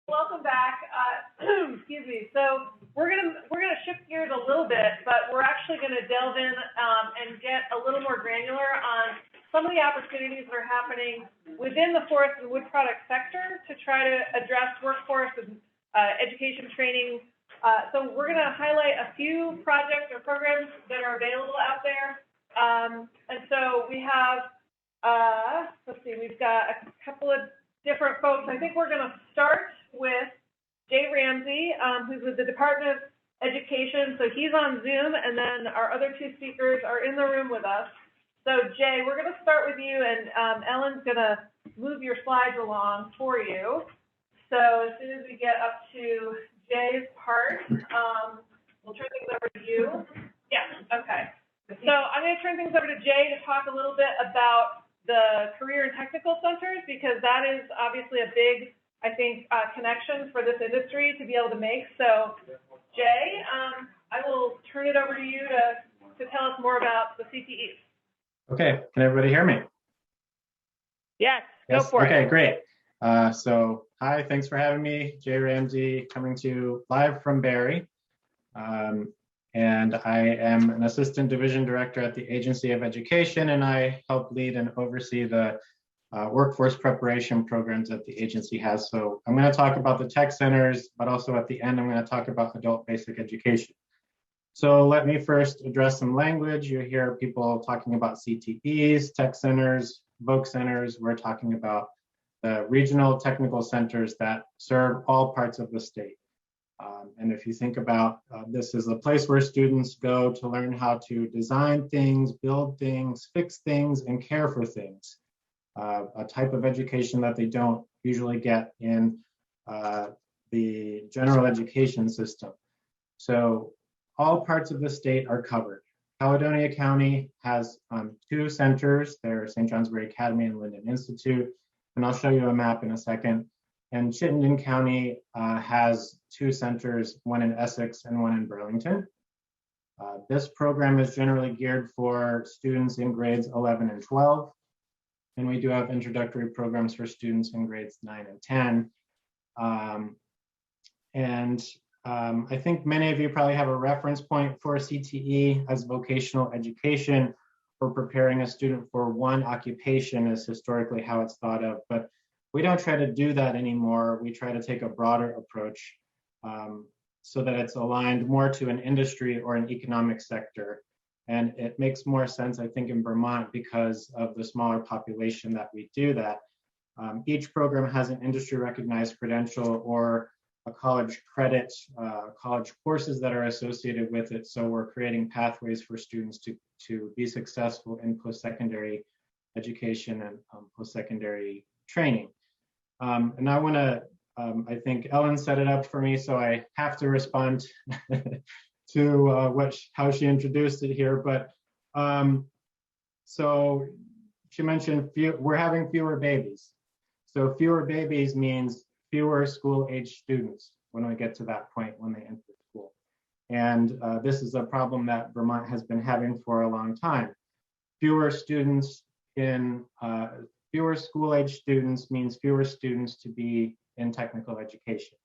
Welcome back. Excuse me. So we're gonna shift gears a little bit, but we're actually gonna delve in and get a little more granular on some of the opportunities that are happening within the forest and wood product sector to try to address workforce and education training. So we're gonna highlight a few projects or programs that are available out there. And so we have, let's see, we've got a couple of different folks. I think we're gonna start with Jay Ramsey, who's with the Department of Education. So he's on Zoom, and then our other two speakers are in the room with us. So Jay, we're going to start with you, and Ellen's going to move your slides along for you. So as soon as we get up to Jay's part, we'll turn things over to you. Yeah, okay. So I'm going to turn things over to Jay to talk a little bit about the career and technical centers, because that is obviously a big, I think, connection for this industry to be able to make. So Jay, I will turn it over to you to tell us more about the CTEs. Okay, can everybody hear me? Yes, go for it. Okay, great. So hi, thanks for having me. Jay Ramsey coming to you live from Barrie. And I am an assistant division director at the Agency of Education, and I help lead and oversee the workforce preparation programs that the agency has. So I'm going to talk about the tech centers, but also at the end, I'm going to talk about adult basic education. So let me first address some language. You hear people talking about CTEs, tech centers, voc centers. We're talking about the regional technical centers that serve all parts of the state. And if you think about this is a place where students go to learn how to design things, build things, fix things, and care for things. A type of education that they don't usually get in the general education system. So all parts of the state are covered. Caledonia County has two centers. They're St. Johnsbury Academy and Linden Institute. And I'll show you a map in a second. And Chittenden County has two centers, one in Essex and one in Burlington. This program is generally geared for students in grades 11 and 12. And we do have introductory programs for students in grades 9 and 10. I think many of you probably have a reference point for CTE as vocational education, or preparing a student for one occupation is historically how it's thought of. But we don't try to do that anymore. We try to take a broader approach so that it's aligned more to an industry or an economic sector. And it makes more sense, I think, in Vermont because of the smaller population that we do that. Each program has an industry recognized credential or a college credit, college courses that are associated with it. So we're creating pathways for students to be successful in post-secondary education and post-secondary training. And I want to, I think Ellen set it up for me, so I have to respond to how she introduced it here. But so she mentioned we're having fewer babies. So fewer babies means fewer school-age students when we get to that point when they enter school. And this is a problem that Vermont has been having for a long time. Fewer students in fewer school-age students means fewer students to be in technical education.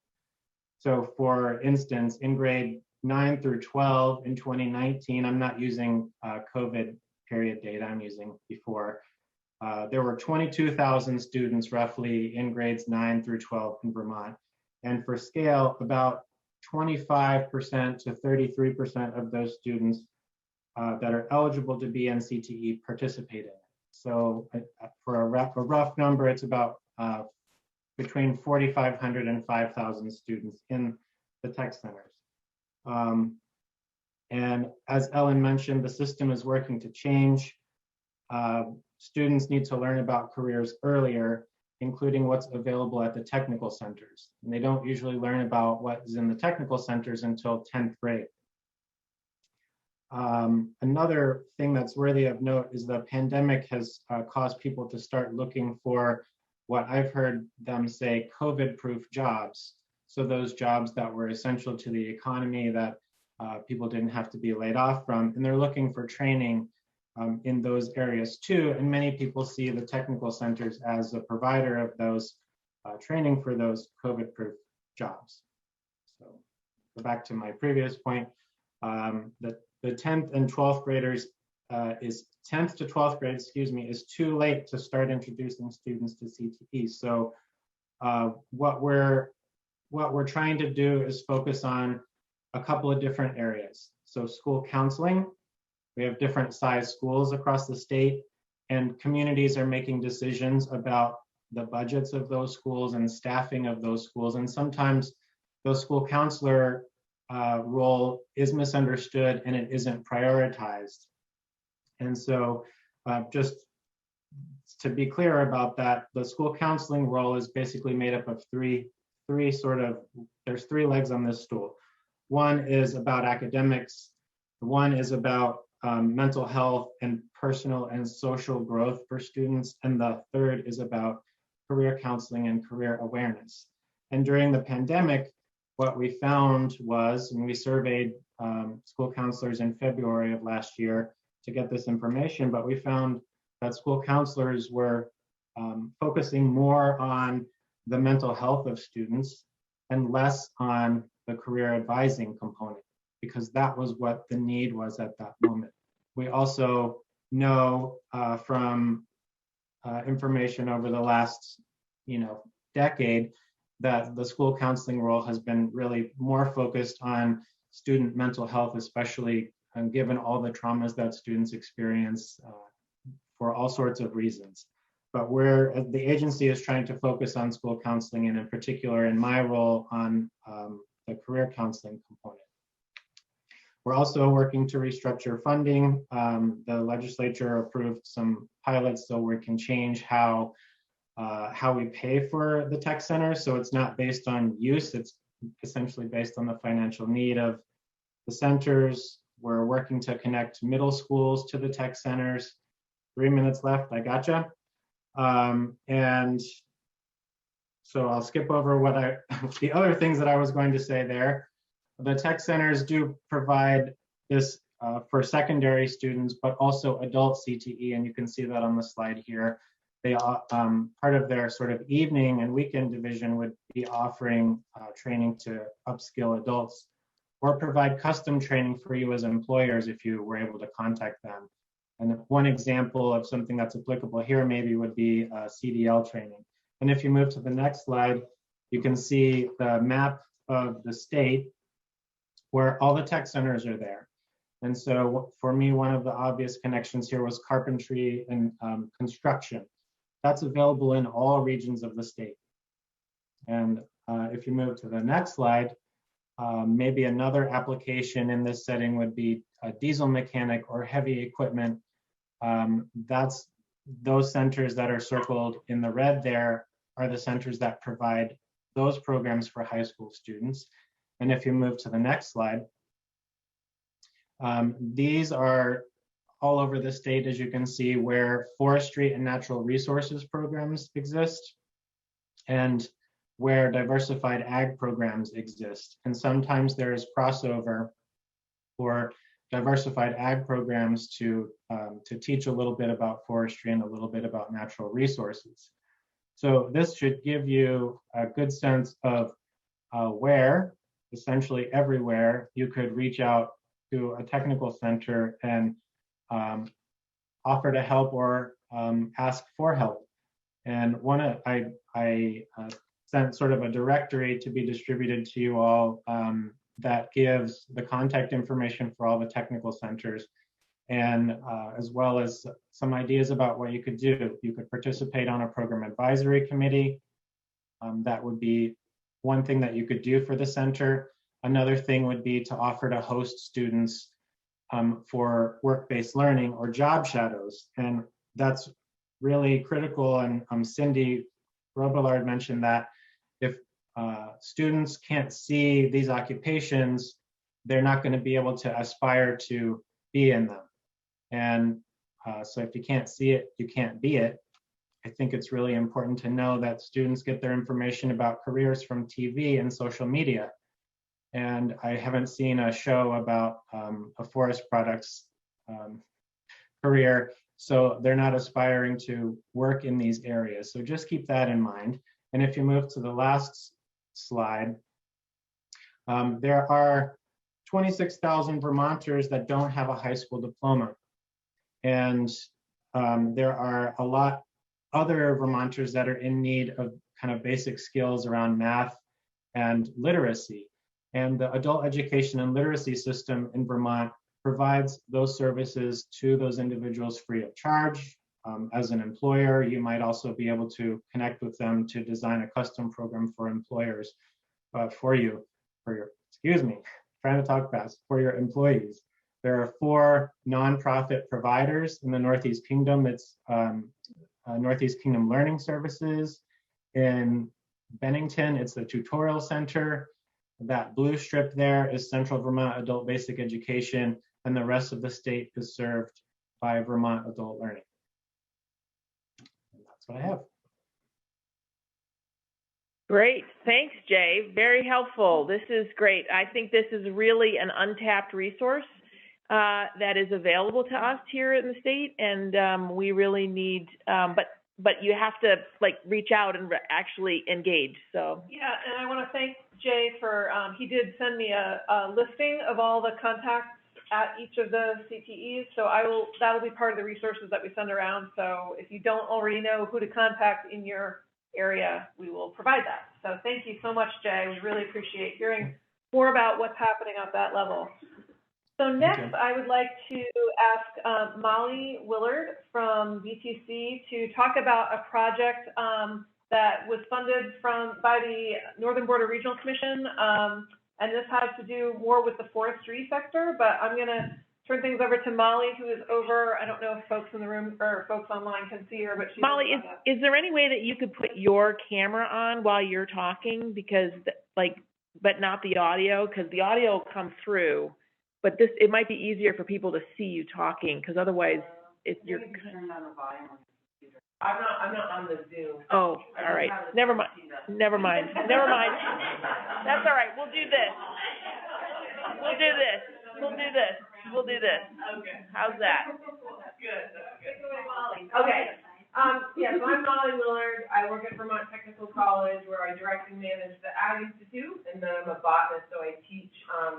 So for instance, in grade 9 through 12 in 2019, I'm not using COVID period data, I'm using before. There were 22,000 students roughly in grades 9 through 12 in Vermont. And for scale, about 25% to 33% of those students that are eligible to be in CTE participate in it. So for a rough number, it's about between 4,500 and 5,000 students in the tech centers. And as Ellen mentioned, the system is working to change. Students need to learn about careers earlier, including what's available at the technical centers. And they don't usually learn about what is in the technical centers until 10th grade. Another thing that's worthy of note is the pandemic has caused people to start looking for what I've heard them say COVID-proof jobs. So those jobs that were essential to the economy that people didn't have to be laid off from, and they're looking for training in those areas too. And many people see the technical centers as a provider of those training for those COVID-proof jobs. So go back to my previous point. The 10th and 12th graders 10th to 12th grade, is too late to start introducing students to CTE. So what we're trying to do is focus on a couple of different areas. So school counseling, we have different size schools across the state, and communities are making decisions about the budgets of those schools and staffing of those schools. And sometimes the school counselor role is misunderstood and it isn't prioritized. And so just to be clear about that, the school counseling role is basically made up of there's three legs on this stool. One is about academics, one is about mental health and personal and social growth for students, and the third is about career counseling and career awareness. And during the pandemic, what we found was, and we surveyed school counselors in February of last year to get this information, but we found that school counselors were focusing more on the mental health of students and less on the career advising component, because that was what the need was at that moment. We also know from information over the last decade that the school counseling role has been really more focused on student mental health, especially given all the traumas that students experience for all sorts of reasons. But the agency is trying to focus on school counseling, and in particular in my role on the career counseling component. We're also working to restructure funding. The legislature approved some pilots so we can change how we pay for the tech centers. So it's not based on use, it's essentially based on the financial need of the centers. We're working to connect middle schools to the tech centers. 3 minutes left, I gotcha. And so I'll skip over the other things that I was going to say there. The tech centers do provide this for secondary students, but also adult CTE, and you can see that on the slide here. They part of their sort of evening and weekend division would be offering training to upskill adults, or provide custom training for you as employers if you were able to contact them. And one example of something that's applicable here maybe would be CDL training. And if you move to the next slide, you can see the map of the state where all the tech centers are there. And so for me, one of the obvious connections here was carpentry and construction. That's available in all regions of the state. And if you move to the next slide, maybe another application in this setting would be a diesel mechanic or heavy equipment. That's those centers that are circled in the red there are the centers that provide those programs for high school students. And if you move to the next slide, these are all over the state, as you can see, where forestry and natural resources programs exist and where diversified ag programs exist. And sometimes there is crossover for diversified ag programs to teach a little bit about forestry and a little bit about natural resources. So this should give you a good sense of where, essentially everywhere, you could reach out to a technical center and offer to help or ask for help. And I sent sort of a directory to be distributed to you all that gives the contact information for all the technical centers, and as well as some ideas about what you could do. You could participate on a program advisory committee. That would be one thing that you could do for the center. Another thing would be to offer to host students for work-based learning or job shadows. And that's really critical. And Cindy Robillard mentioned that if students can't see these occupations, they're not going to be able to aspire to be in them. And so if you can't see it, you can't be it. I think it's really important to know that students get their information about careers from TV and social media. And I haven't seen a show about a forest products career, so they're not aspiring to work in these areas. So just keep that in mind. And if you move to the last slide, There are 26,000 Vermonters that don't have a high school diploma. And there are a lot other Vermonters that are in need of kind of basic skills around math and literacy. And the adult education and literacy system in Vermont provides those services to those individuals free of charge. As an employer, you might also be able to connect with them to design a custom program for employers for your employees. There are 4 nonprofit providers in the Northeast Kingdom. It's Northeast Kingdom Learning Services. In Bennington, it's the Tutorial Center. That blue strip there is Central Vermont Adult Basic Education, and the rest of the state is served by Vermont Adult Learning. And that's what I have. Great. Thanks, Jay. Very helpful. This is great. I think this is really an untapped resource that is available to us here in the state, and we really need, but you have to like reach out and actually engage. So yeah, and I want to thank Jay for he did send me a listing of all the contacts at each of the CTEs. So that'll be part of the resources that we send around. So if you don't already know who to contact in your area, we will provide that. So thank you so much, Jay. We really appreciate hearing more about what's happening at that level. So next, I would like to ask Molly Willard from VTC to talk about a project that was funded by the Northern Border Regional Commission, and this has to do more with the forestry sector, but I'm gonna turn things over to Molly, who is over, I don't know if folks in the room or folks online can see her, but she's— Molly, is there any way that you could put your camera on while you're talking? Because but not the audio, because the audio comes through. But it might be easier for people to see you talking, because otherwise, you're. Turn down the volume on the computer. I'm not on the Zoom. Oh, all right. Never mind. Never mind. Never mind. That's all right. We'll do this. We'll do this. We'll do this. We'll do this. Okay. How's that? Good. Okay. Yeah, so I'm Molly Willard. I work at Vermont Technical College, where I directly manage the Ag Institute, and then I'm a botanist, so I teach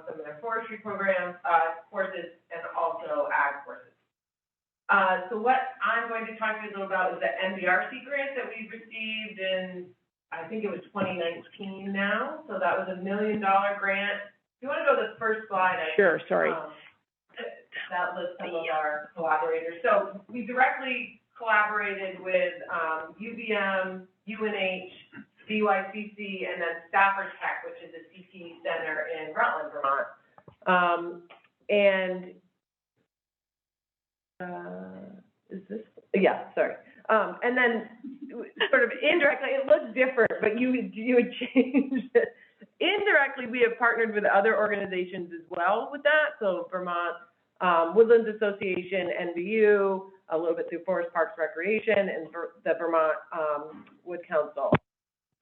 some of their forestry programs, courses, and also ag courses. So what I'm going to talk to you a little about is the Nbrc grant that we received in, I think it was 2019 now. So that was a $1 million grant. If you want to go to the first slide, Sure, sorry. That lists some of our collaborators. So we directly collaborated with UVM, UNH, BYCC, and then Stafford Tech, which is a CT center in Rutland, Vermont. Is this? Yeah, sorry. And then sort of indirectly, it looks different, but you would change it. Indirectly, we have partnered with other organizations as well with that. So Vermont Woodlands Association, NVU, a little bit through Forest Parks Recreation, and the Vermont Wood Council.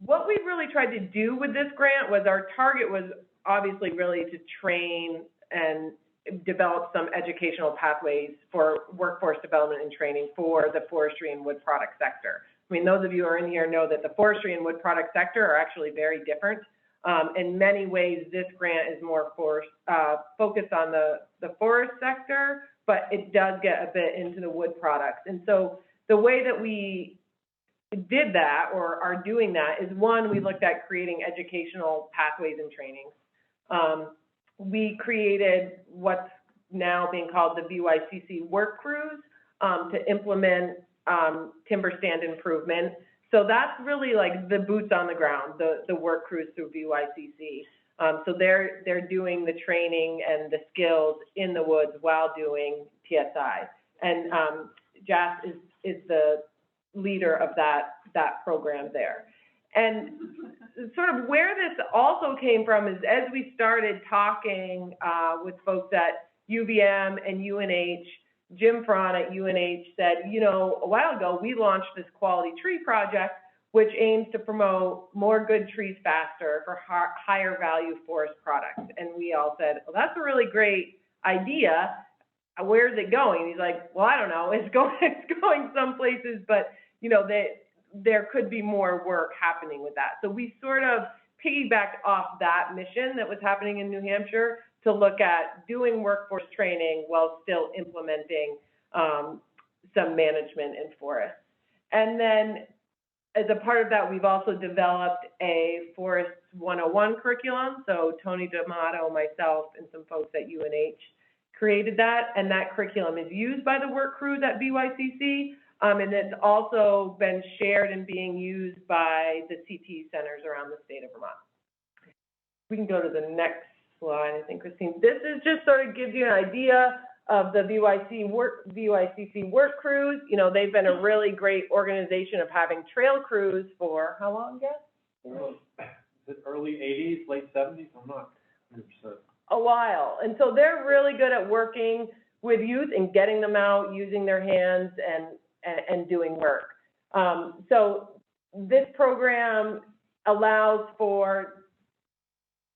What we really tried to do with this grant was, our target was obviously really to train and develop some educational pathways for workforce development and training for the forestry and wood product sector. I mean, those of you who are in here know that the forestry and wood product sector are actually very different. In many ways, this grant is more focused on the forest sector, but it does get a bit into the wood products. And so the way that we did that, or are doing that, is one, we looked at creating educational pathways and trainings. We created what's now being called the BYCC work crews to implement timber stand improvement. So that's really like the boots on the ground, the work crews through BYCC. So they're doing the training and the skills in the woods while doing TSI. And Jas is the leader of that program there. And sort of where this also came from is, as we started talking with folks at UVM and UNH, Jim Fraun at UNH said, you know, a while ago, we launched this quality tree project, which aims to promote more good trees faster for higher value forest products. And we all said, well, that's a really great idea. Where's it going? He's like, well, I don't know. It's going some places, but you know, there could be more work happening with that. So we sort of piggybacked off that mission that was happening in New Hampshire to look at doing workforce training while still implementing some management in forests. And then as a part of that, we've also developed a Forest 101 curriculum. So Tony D'Amato, myself, and some folks at UNH created that, and that curriculum is used by the work crews at BYCC, and it's also been shared and being used by the CT centers around the state of Vermont. We can go to the next slide, I think, Christine. This is just sort of gives you an idea of the BYCC work crews. You know, they've been a really great organization of having trail crews for how long, Jeff? Is it early 80s, late 70s? I'm not 100%. A while. And so they're really good at working with youth and getting them out, using their hands and doing work. So this program allows for,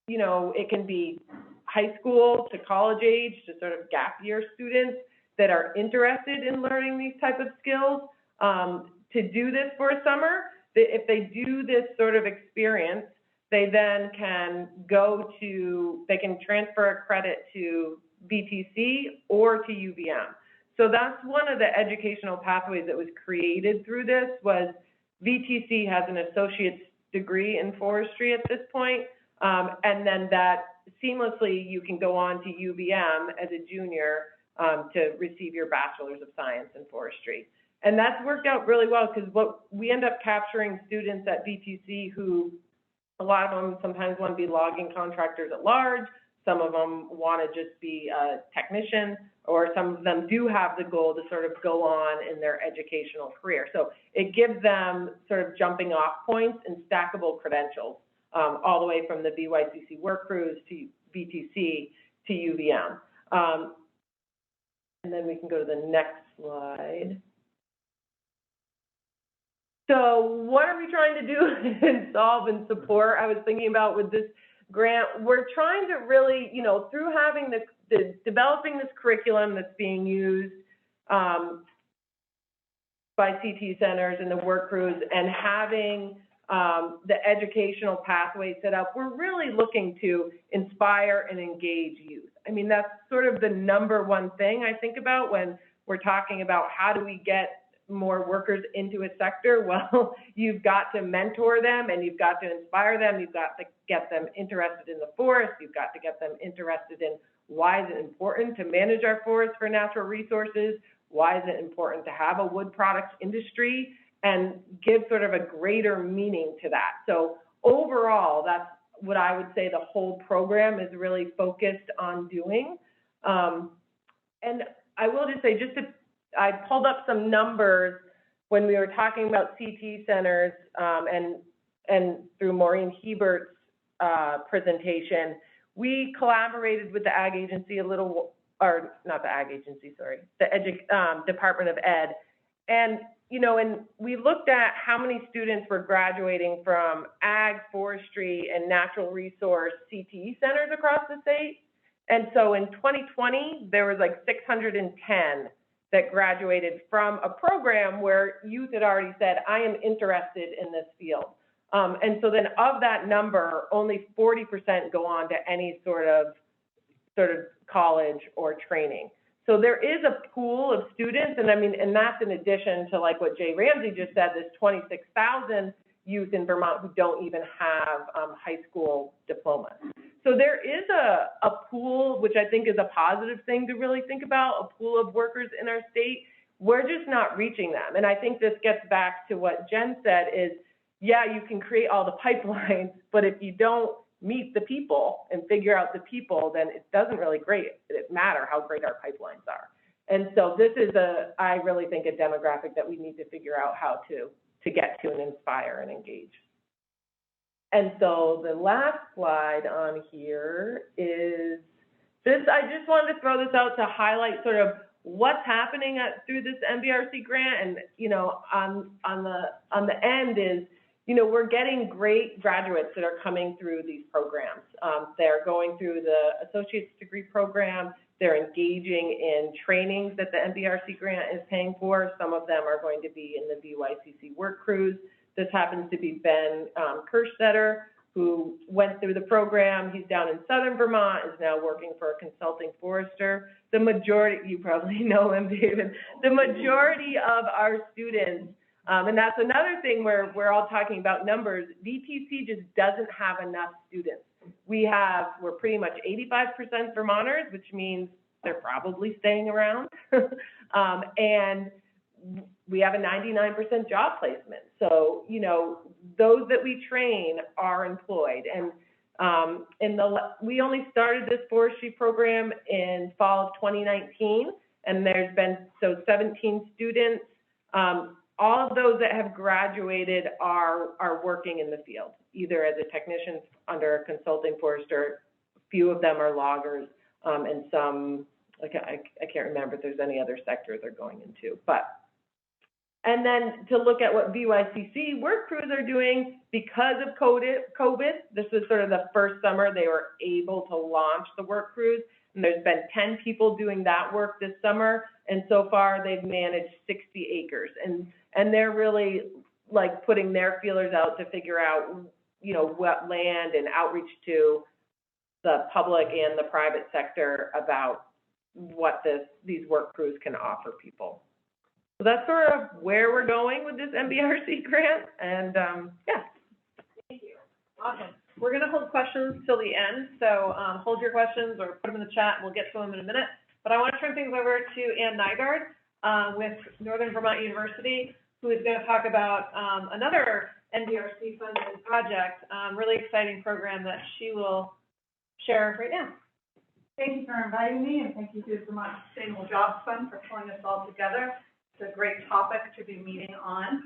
you know, it can be high school to college age to sort of gap year students that are interested in learning these type of skills to do this for a summer. If they do this sort of experience, they then can they can transfer a credit to VTC or to UVM. So that's one of the educational pathways that was created through this. Was VTC has an associate's degree in forestry at this point, and then that seamlessly you can go on to UVM as a junior to receive your Bachelor's of Science in Forestry. And that's worked out really well because what we end up capturing students at VTC who, a lot of them sometimes want to be logging contractors at large, some of them want to just be a technician, or some of them do have the goal to sort of go on in their educational career. So it gives them sort of jumping off points and stackable credentials, all the way from the BYCC work crews to VTC to UVM. And then we can go to the next slide. So what are we trying to do and solve and support? I was thinking about with this grant, we're trying to really, you know, through having developing this curriculum that's being used by CT centers and the work crews and having the educational pathway set up, we're really looking to inspire and engage youth. I mean, that's sort of the number one thing I think about when we're talking about how do we get more workers into a sector. Well, you've got to mentor them and you've got to inspire them. You've got to get them interested in the forest. You've got to get them interested in why is it important to manage our forests for natural resources? Why is it important to have a wood products industry? And give sort of a greater meaning to that. So overall, that's what I would say the whole program is really focused on doing. And I will just say, I pulled up some numbers when we were talking about CT centers and through Maureen Hebert's presentation. We collaborated with the Ag Agency or not the Ag Agency, sorry, the Department of Ed. And, you know, and we looked at how many students were graduating from ag, forestry, and natural resource CTE centers across the state. And so in 2020, there was like 610 that graduated from a program where youth had already said, I am interested in this field. And so then of that number, only 40% go on to any sort of college or training. So there is a pool of students, and I mean, and that's in addition to like what Jay Ramsey just said, this 26,000 youth in Vermont who don't even have high school diplomas. So there is a pool, which I think is a positive thing to really think about, a pool of workers in our state. We're just not reaching them. And I think this gets back to what Jen said is, yeah, you can create all the pipelines, but if you don't meet the people and figure out the people, then it doesn't really matter how great our pipelines are. And so this is I really think a demographic that we need to figure out how to get to and inspire and engage. And so the last slide on here is this. I just wanted to throw this out to highlight sort of what's happening through this Nbrc grant. And, you know, on the end is, you know, we're getting great graduates that are coming through these programs. They're going through the associate's degree program. They're engaging in trainings that the Nbrc grant is paying for. Some of them are going to be in the BYCC work crews. This happens to be Ben Kirstetter, who went through the program. He's down in southern Vermont, is now working for a consulting forester. The majority, you probably know him, David, the majority of our students, and that's another thing where we're all talking about numbers, VTC just doesn't have enough students. We're pretty much 85% Vermonters, which means they're probably staying around. And we have a 99% job placement. So, you know, those that we train are employed. And we only started this forestry program in fall of 2019, and there's been 17 students. All of those that have graduated are working in the field, either as a technician under a consulting forester. A few of them are loggers, and some, like I can't remember if there's any other sector they're going into. And then to look at what VYCC work crews are doing because of COVID, this was sort of the first summer they were able to launch the work crews. And there's been 10 people doing that work this summer. And so far they've managed 60 acres. And they're really like putting their feelers out to figure out, you know, what land and outreach to the public and the private sector about what these work crews can offer people. So that's sort of where we're going with this Nbrc grant, and yeah. Thank you. Awesome. We're going to hold questions till the end, so hold your questions or put them in the chat, and we'll get to them in a minute. But I want to turn things over to Ann Nygaard with Northern Vermont University, who is going to talk about another Nbrc funded project, really exciting program that she will share right now. Thank you for inviting me, and thank you to the Vermont Sustainable Jobs Fund for pulling us all together. It's a great topic to be meeting on.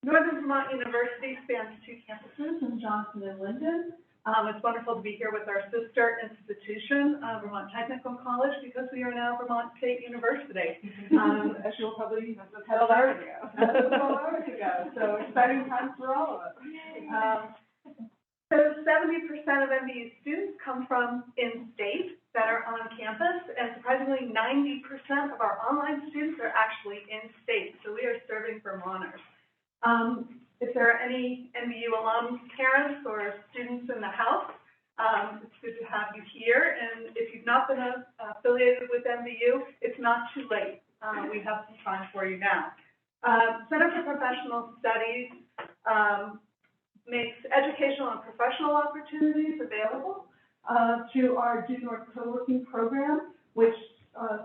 Northern Vermont University spans 2 campuses in Johnson and Linden. It's wonderful to be here with our sister institution, Vermont Technical College, because we are now Vermont State University, as you'll probably have 12 hours ago. So exciting times for all of us. So 70% of MBU students come from in-state that are on campus, and surprisingly 90% of our online students are actually in-state, so we are serving Vermonters. If there are any MBU alum parents or students in the house, it's good to have you here, and if you've not been affiliated with MBU, it's not too late. We have some time for you now. Center for Professional Studies makes educational and professional opportunities available to our Due North co-working program, which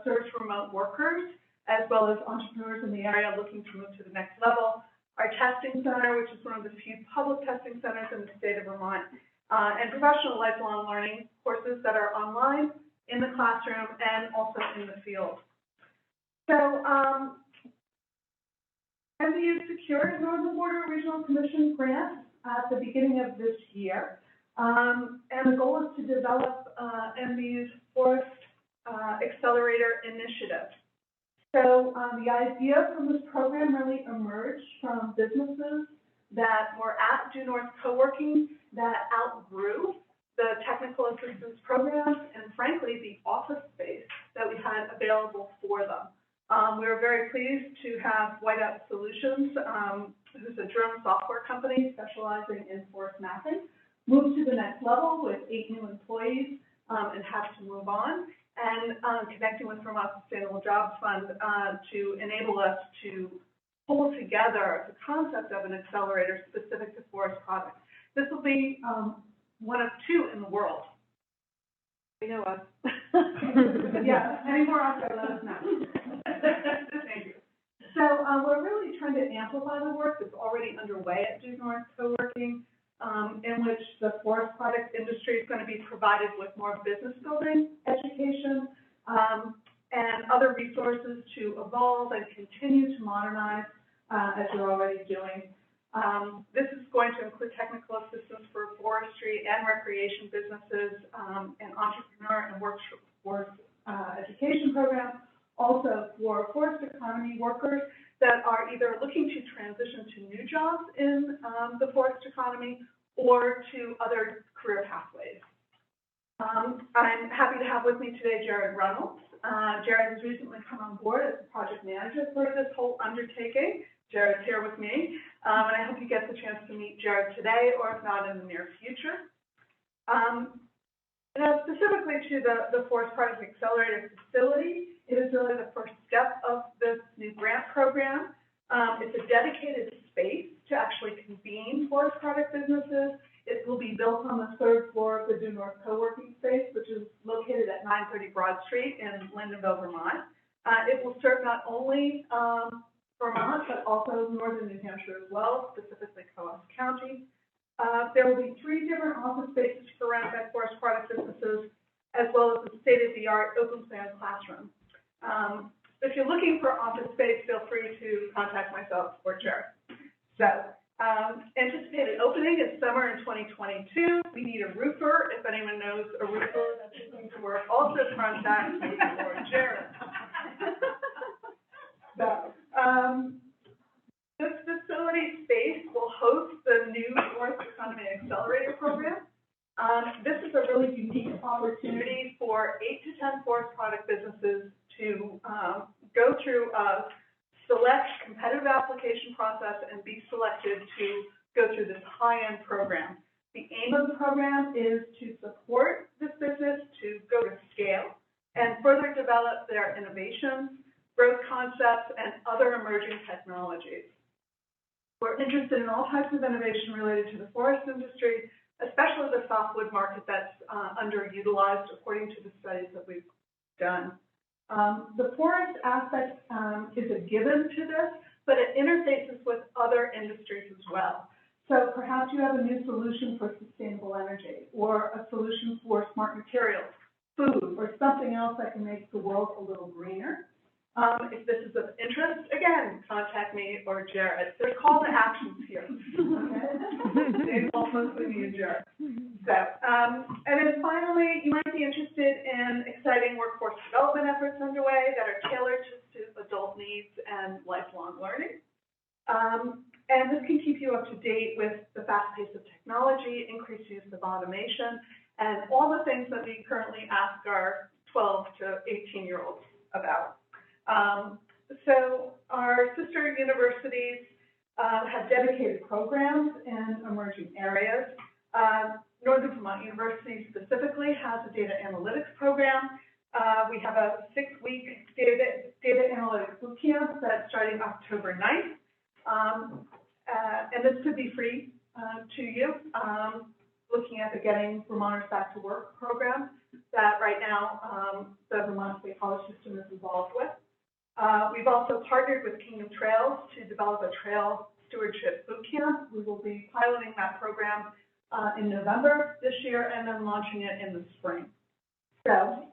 serves remote workers as well as entrepreneurs in the area looking to move to the next level. Our testing center, which is one of the few public testing centers in the state of Vermont, and professional lifelong learning courses that are online, in the classroom, and also in the field. So MBU secured a Northern Border Regional Commission grant at the beginning of this year. And the goal is to develop MBU's Forest Accelerator initiative. So the idea from this program really emerged from businesses that were at Due North Co-working that outgrew the technical assistance programs and, frankly, the office space that we had available for them. We were very pleased to have Whiteout Solutions, who's a drone software company specializing in forest mapping, move to the next level with 8 new employees and have to move on, and connecting with Vermont Sustainable Jobs Fund to enable us to pull together the concept of an accelerator specific to forest products. This will be one of 2 in the world. You know us. Yeah, any more out there, let us know. Thank you. So we're really trying to amplify the work that's already underway at Due North Co-working, in which the forest products industry is going to be provided with more business building education and other resources to evolve and continue to modernize as you're already doing. This is going to include technical assistance for forestry and recreation businesses and entrepreneur and workforce education programs, also for forest economy workers that are either looking to transition to new jobs in the forest economy or to other career pathways. I'm happy to have with me today Jared Reynolds. Jared has recently come on board as the project manager for this whole undertaking. Jared's here with me. And I hope you get the chance to meet Jared today, or if not, in the near future. Now, specifically to the Forest Products Accelerator facility, it is really the first step of this new grant program. It's a dedicated space to actually convene forest product businesses. It will be built on the third floor of the Due North co-working space, which is located at 930 Broad Street in Lyndonville, Vermont. It will serve not only Vermont, but also northern New Hampshire as well, specifically Coos County. There will be 3 different office spaces for Roundup forest product businesses, as well as a state-of-the-art open plan classroom. If you're looking for office space, feel free to contact myself or Jared. So, anticipated opening is summer in 2022. We need a roofer. If anyone knows a roofer that's looking to work, also contact me or Jared. So, this facility space will host the new Forest Economy Accelerator program. This is a really unique opportunity for 8 to 10 forest product businesses to go through a select competitive application process and be selected to go through this high-end program. The aim of the program is to support this business to go to scale and further develop their innovations, growth concepts, and other emerging technologies. We're interested in all types of innovation related to the forest industry, especially the softwood market that's underutilized according to the studies that we've done. The forest aspect is a given to this, but it interfaces with other industries as well. So perhaps you have a new solution for sustainable energy, or a solution for smart materials, food, or something else that can make the world a little greener. If this is of interest, again, contact me or Jared. There's call to actions here. Okay? They involve mostly me and Jared. So, and then finally, you might be interested in exciting workforce development efforts underway that are tailored to adult needs and lifelong learning. And this can keep you up to date with the fast pace of technology, increased use of automation, and all the things that we currently ask our 12 to 18-year-olds about. So our sister universities have dedicated programs in emerging areas. Northern Vermont University specifically has a data analytics program. We have a 6-week data analytics bootcamp that's starting October 9th. And this could be free to you, looking at the Getting Vermonters Back to Work program that right now the Vermont State College System is involved with. We've also partnered with Kingdom Trails to develop a trail stewardship bootcamp. We will be piloting that program in November this year and then launching it in the spring. So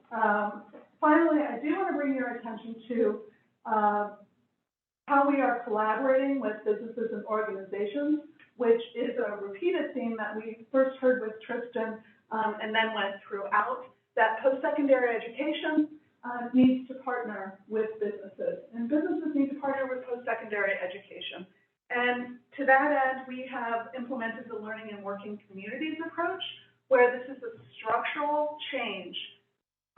finally, I do want to bring your attention to how we are collaborating with businesses and organizations, which is a repeated theme that we first heard with Tristan and then went throughout, that post-secondary education needs to partner with businesses, and businesses need to partner with post-secondary education. And to that end, we have implemented the learning and working communities approach, where this is a structural change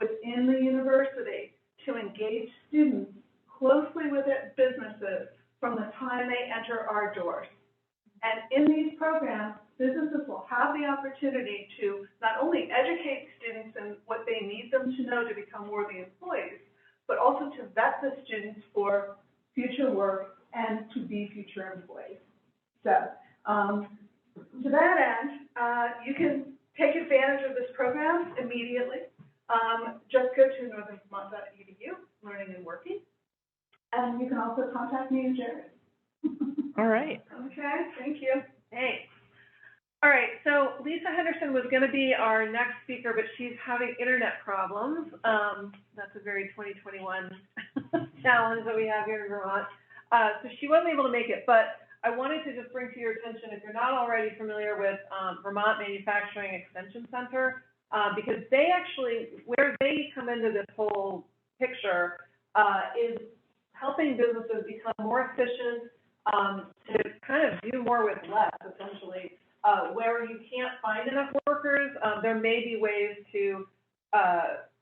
within the university to engage students closely with businesses from the time they enter our doors. And in these programs, businesses will have the opportunity to not only educate students in what they need them to know to become worthy employees, but also to vet the students for future work and to be future employees. So, to that end, you can take advantage of this program immediately. Just go to northernvermont.edu, learning and working, and you can also contact me and Jared. All right. Okay, thank you. Thanks. All right, so Lisa Henderson was going to be our next speaker, but she's having internet problems. That's a very 2021 challenge that we have here in Vermont. So she wasn't able to make it, but I wanted to just bring to your attention, if you're not already familiar with Vermont Manufacturing Extension Center, because they actually, where they come into this whole picture is helping businesses become more efficient, to kind of do more with less, essentially. Where you can't find enough workers, there may be ways to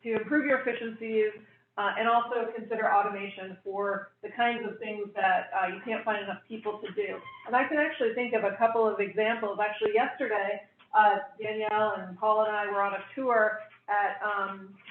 improve your efficiencies, and also consider automation for the kinds of things that you can't find enough people to do. And I can actually think of a couple of examples. Actually, yesterday, Danielle and Paul and I were on a tour at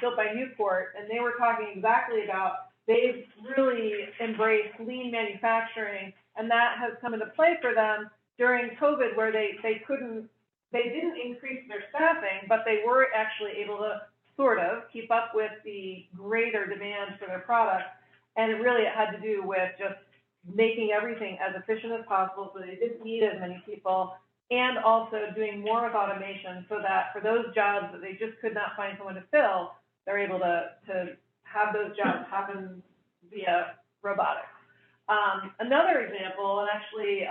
Built by Newport, and they were talking exactly about they've really embraced lean manufacturing, and that has come into play for them during COVID, where they didn't increase their staffing, but they were actually able to sort of keep up with the greater demand for their products. And it really had to do with just making everything as efficient as possible so they didn't need as many people, and also doing more with automation so that for those jobs that they just could not find someone to fill, they're able to have those jobs happen via robotics. Another example, and actually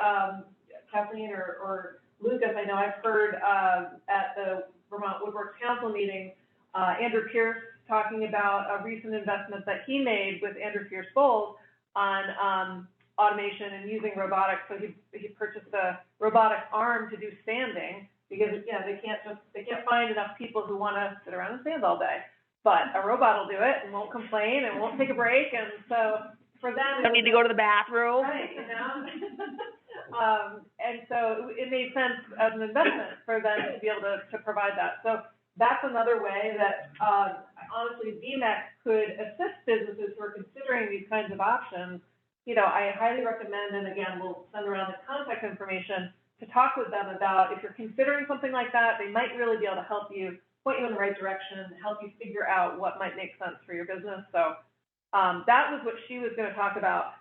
Kathleen or Lucas, I know I've heard at the Vermont Woodworks Council meeting, Andrew Pierce talking about a recent investment that he made with Andrew Pierce Bowles on automation and using robotics. So he purchased a robotic arm to do sanding because they can't find enough people who want to sit around and sand all day. But a robot will do it and won't complain and won't take a break. And so for them, Don't need to go to the bathroom. right, you know. And so it made sense as an investment for them to be able to provide that. So that's another way that honestly VMEX could assist businesses who are considering these kinds of options. You know, I highly recommend, and again, we'll send around the contact information to talk with them about if you're considering something like that, they might really be able to help you, point you in the right direction, help you figure out what might make sense for your business. So that was what she was going to talk about.